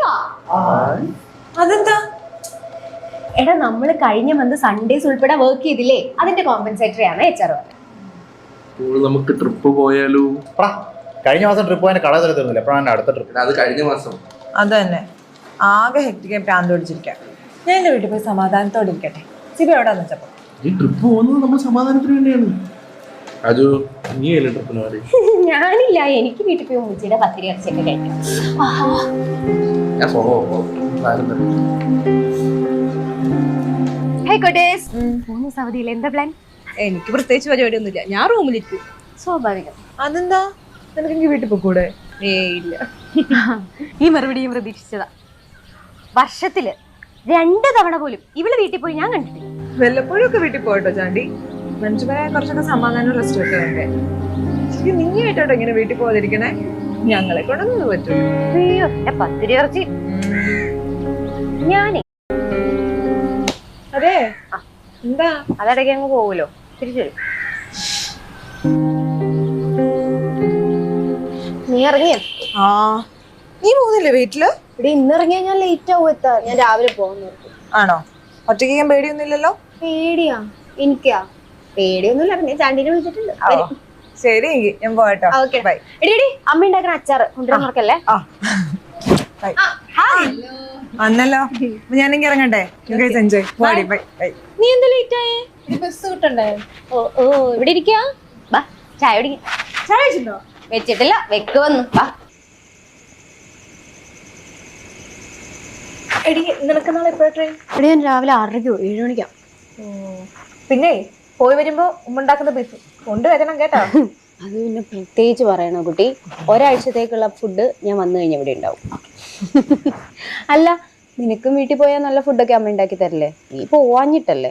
ലീവാ. അതെന്താ? എടാ നമ്മള് കഴിഞ്ഞ മന്ത് സൺഡേസ് ഉൾപ്പെടെ വർക്ക് ചെയ്തില്ലേ, അതിന്റെ കോമ്പൻസേറ്ററി ആണ് HR. നമുക്ക് ട്രിപ്പ് പോയാലോ? കഴിഞ്ഞ മാസം ട്രിപ്പ് പോയാൽ കട തരുന്നില്ല. എപ്പോഴാണ് അടുത്ത ട്രിപ്പ്? അത് കഴിഞ്ഞ മാസം. അത് തന്നെ, ആകെ ഹെക്ടിക്കാൻ പ്രാന്ത് പിടിച്ചിരിക്കാം. ഞാൻ എന്റെ വീട്ടിൽ പോയി സമാധാനത്തോടെ ഇരിക്കട്ടെ. സിബി എവിടെയാന്ന് വെച്ചപ്പോ ഈ ട്രിപ്പ് പോകുന്നത് നമ്മൾ സമാധാനത്തിന് വേണ്ടിയാണ്. അത് നീ അല്ലേ ട്രിപ്പിന് പറയും? ഞാനില്ല, എനിക്ക് വീട്ടിൽ പോയി മുച്ചിയുടെ പത്തിരി ഇറച്ചിയൊക്കെ കഴിക്കാം. ഞാൻ സ്വഭാവം അവധിയിൽ എന്താ പ്ലാൻ? എനിക്ക് പ്രത്യേകിച്ച് പരിപാടിയൊന്നുമില്ല, ഞാൻ റൂമിലിരിക്കും. സ്വാഭാവികം. അതെന്താ, നിനക്ക് വീട്ടിൽ പോയിക്കൂടെ? ഇല്ല. ഈ മറുപടിയും പ്രതീക്ഷിച്ചതാ. വർഷത്തില് 2 തവണ പോലും ഇവള് വീട്ടിൽ പോയി ഞാൻ കണ്ടിട്ടില്ല. വല്ലപ്പോഴും ഒക്കെ വീട്ടിൽ പോയിട്ടോ ചാണ്ടി. മനുഷ്യപരായ കുറച്ചൊക്കെ സമാധാനം റെസ്റ്റ് ഒക്കെ വേണ്ടേ? ശരി, നീ ആയിട്ടോട്ടോ ഇങ്ങനെ വീട്ടിൽ പോകാതിരിക്കണേ. ഞങ്ങളെ കൊണ്ടൊന്നും പറ്റൂ. അയ്യോ, എന്റെ പത്തിരി ഇറച്ചി. ഞാനേ അതെ, എന്താ അതടയ്ക്ക് അങ്ങ് പോവുമല്ലോ, തിരിച്ചു വരും. നീ ഇറങ്ങിയ? ആ, നീ പോകുന്നില്ലേ വീട്ടില്? ഇവിടെ ഇന്നിറങ്ങിയാ ഞാൻ ലേറ്റ് ആവും എത്താൻ. ഞാൻ രാവിലെ പോകുന്നു. ആണോ? ഒറ്റയ്ക്ക് പേടിയൊന്നുമില്ലല്ലോ? പേടിയാ? എനിക്കാ പേടിയൊന്നുമില്ല. ഞാൻ ചാണ്ടീനെ വിളിച്ചിട്ടുണ്ട്. ശരി, എങ്കിൽ ഞാൻ പോകട്ടോ. ബൈ. എടി അമ്മ ഉണ്ടാക്കുന്ന അച്ചാറ് കൊണ്ടുവരാൻ മറക്കല്ലേ? വന്നല്ലോ, ഞാനെങ്കിൽ ഇറങ്ങട്ടെ. എൻജോയ്. Bye bye. നീ എന്താ ലേറ്റ് ആയേ? ബസ് കിട്ടണ്ടേ? ഓ ഇവിടെ ഇരിക്കാ. ബാ, ചായ കുടിക്കാം. ചായ വെച്ചിട്ടുണ്ടോ? വെച്ചിട്ടില്ല, വെക്ക് വന്നു. ബാ. എടി, നിനക്ക് നാളെ എപ്പോഴാ ട്രെയിൻ? എടി ഞാൻ രാവിലെ 6:30 7 മണിക്കാ. പിന്നെ പോയി വരുമ്പോ ഉമ്മുണ്ടാക്കുന്ന ബീഫ് കൊണ്ടുവരണം കേട്ടോ. അത് പിന്നെ പ്രത്യേകിച്ച് പറയണോ കുട്ടി? ഒരാഴ്ചത്തേക്കുള്ള ഫുഡ് ഞാൻ വന്നു കഴിഞ്ഞാൽ ഇവിടെ ഉണ്ടാവും. അല്ല, നിനക്കും വീട്ടിൽ പോയാൽ നല്ല ഫുഡൊക്കെ അമ്മ ഉണ്ടാക്കി തരില്ലേ? നീ പോവാഞ്ഞിട്ടല്ലേ?